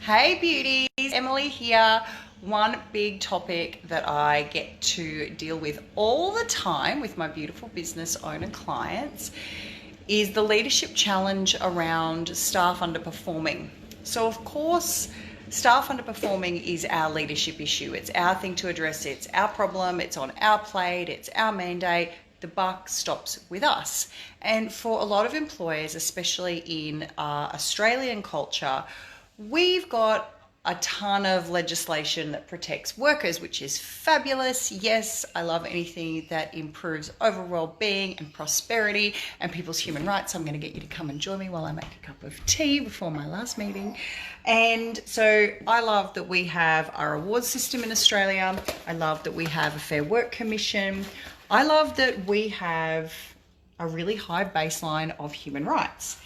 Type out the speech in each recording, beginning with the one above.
Hey beauties, Emily here. One big topic that I get to deal with all the time with my beautiful business owner clients is the leadership challenge around staff underperforming. So of course, staff underperforming is our leadership issue. It's our thing to address. It's our problem. It's on our plate. It's our mandate. The buck stops with us. And for a lot of employers, especially in Australian culture, we've got a ton of legislation that protects workers, which is fabulous. Yes, I love anything that improves overall being and prosperity and people's human rights. So I'm going to get you to come and join me while I make a cup of tea before my last meeting. And so I love that we have our awards system in Australia. I love that we have a Fair Work Commission. I love that we have a really high baseline of human rights.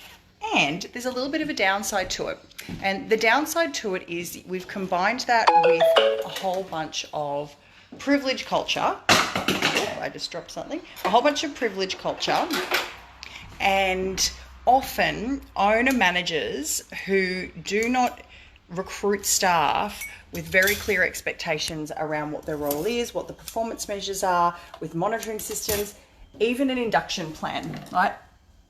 And there's a little bit of a downside to it. And the downside to it is we've combined that with a whole bunch of privilege culture. Oh, I just dropped something. A whole bunch of privilege culture. And often owner managers who do not recruit staff with very clear expectations around what their role is, what the performance measures are, with monitoring systems, even an induction plan, right?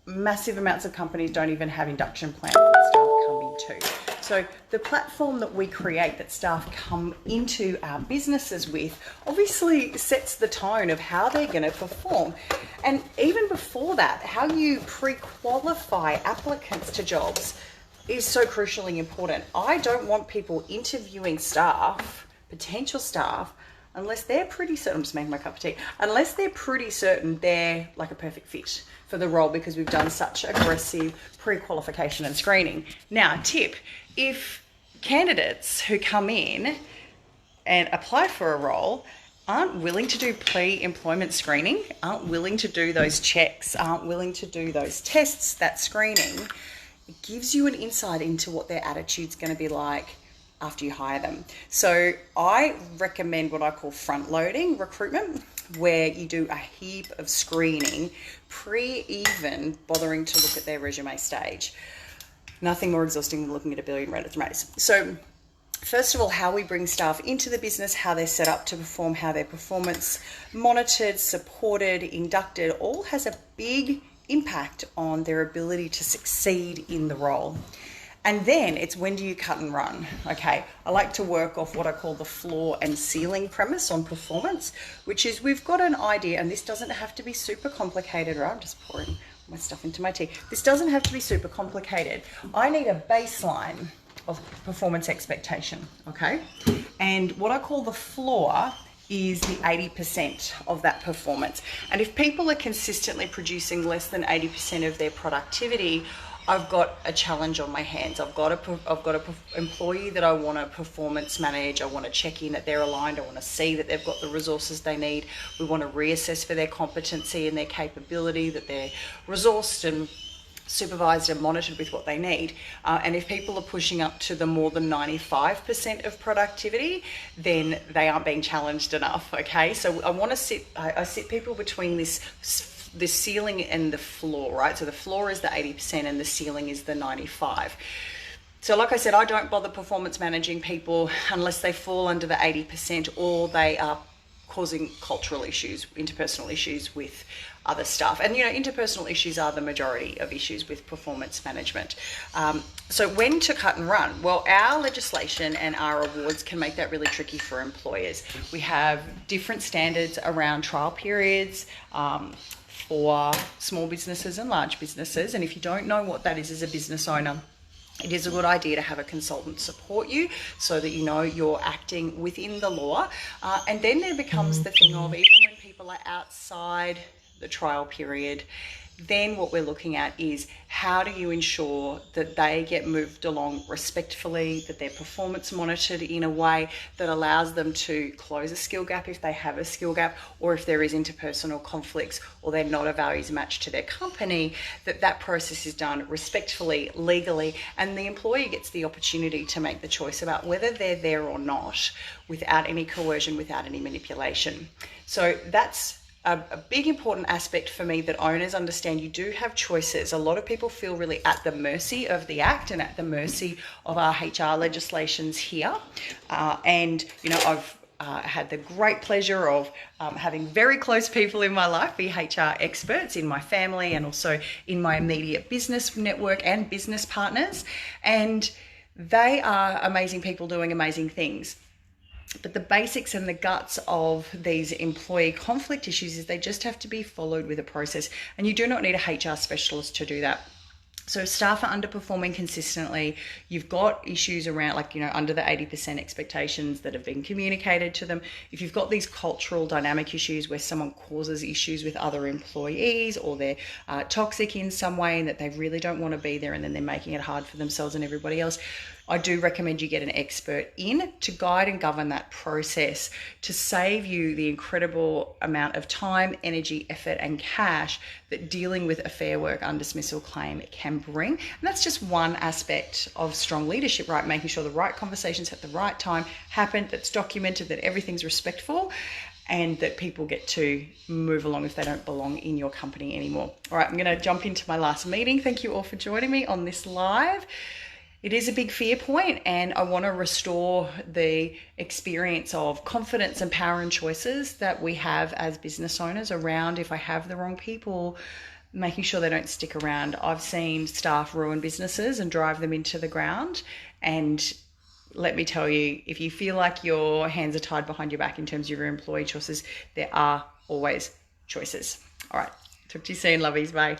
Massive amounts of companies don't even have induction plans that staff come into. So the platform that we create that staff come into our businesses with obviously sets the tone of how they're going to perform. And even before that, how you pre-qualify applicants to jobs is so crucially important. I don't want people interviewing staff, potential staff, unless they're pretty certain, I'm just making my cup of tea, unless they're pretty certain they're like a perfect fit for the role because we've done such aggressive pre-qualification and screening. Now, tip, if candidates who come in and apply for a role aren't willing to do pre-employment screening, aren't willing to do those checks, aren't willing to do those tests, that screening, it gives you an insight into what their attitude's going to be like after you hire them. So I recommend what I call front-loading recruitment, where you do a heap of screening pre-even bothering to look at their resume stage. Nothing more exhausting than looking at a billion resumes. So first of all, how we bring staff into the business, how they're set up to perform, how their performance monitored, supported, inducted, all has a big impact on their ability to succeed in the role. And then it's when do you cut and run? Okay, I like to work off what I call the floor and ceiling premise on performance, which is we've got an idea, and this doesn't have to be super complicated, right? I'm just pouring my stuff into my tea. This doesn't have to be super complicated. I need a baseline of performance expectation, okay? And what I call the floor is the 80% of that performance. And if people are consistently producing less than 80% of their productivity, I've got a challenge on my hands. I've got a employee that I want to performance manage. I want to check in that they're aligned. I want to see that they've got the resources they need. We want to reassess for their competency and their capability, that they're resourced and supervised and monitored with what they need. And if people are pushing up to the more than 95% of productivity, then they aren't being challenged enough, okay? So I want to I sit people between the ceiling and the floor, right? So the floor is the 80% and the ceiling is the 95%. So like I said, I don't bother performance managing people unless they fall under the 80% or they are causing cultural issues, interpersonal issues with other staff. And, interpersonal issues are the majority of issues with performance management. So when to cut and run? Well, our legislation and our awards can make that really tricky for employers. We have different standards around trial periods, for small businesses and large businesses. And if you don't know what that is as a business owner, it is a good idea to have a consultant support you so that you know you're acting within the law. And then there becomes the thing of, even when people are outside the trial period, then what we're looking at is how do you ensure that they get moved along respectfully, that their performance monitored in a way that allows them to close a skill gap if they have a skill gap, or if there is interpersonal conflicts or they're not a values match to their company, that process is done respectfully, legally, and the employee gets the opportunity to make the choice about whether they're there or not without any coercion, without any manipulation. So that's a big important aspect for me that owners understand. You do have choices. A lot of people feel really at the mercy of the Act and at the mercy of our HR legislations here. And, you know, I've had the great pleasure of having very close people in my life be HR experts in my family and also in my immediate business network and business partners. And they are amazing people doing amazing things. But the basics and the guts of these employee conflict issues is they just have to be followed with a process. And you do not need a HR specialist to do that. So staff are underperforming consistently. You've got issues around, like, you know, under the 80% expectations that have been communicated to them. If you've got these cultural dynamic issues where someone causes issues with other employees, or they're toxic in some way and that they really don't want to be there and then they're making it hard for themselves and everybody else, I do recommend you get an expert in to guide and govern that process to save you the incredible amount of time, energy, effort, and cash that dealing with a Fair Work undismissal claim can bring. And that's just one aspect of strong leadership, right? Making sure the right conversations at the right time happen, that's documented, that everything's respectful, and that people get to move along if they don't belong in your company anymore. All right, I'm going to jump into my last meeting. Thank you all for joining me on this live. It is a big fear point, and I want to restore the experience of confidence and power and choices that we have as business owners around, if I have the wrong people, making sure they don't stick around. I've seen staff ruin businesses and drive them into the ground. And let me tell you, if you feel like your hands are tied behind your back in terms of your employee choices, there are always choices. All right, talk to you soon, lovies. Bye.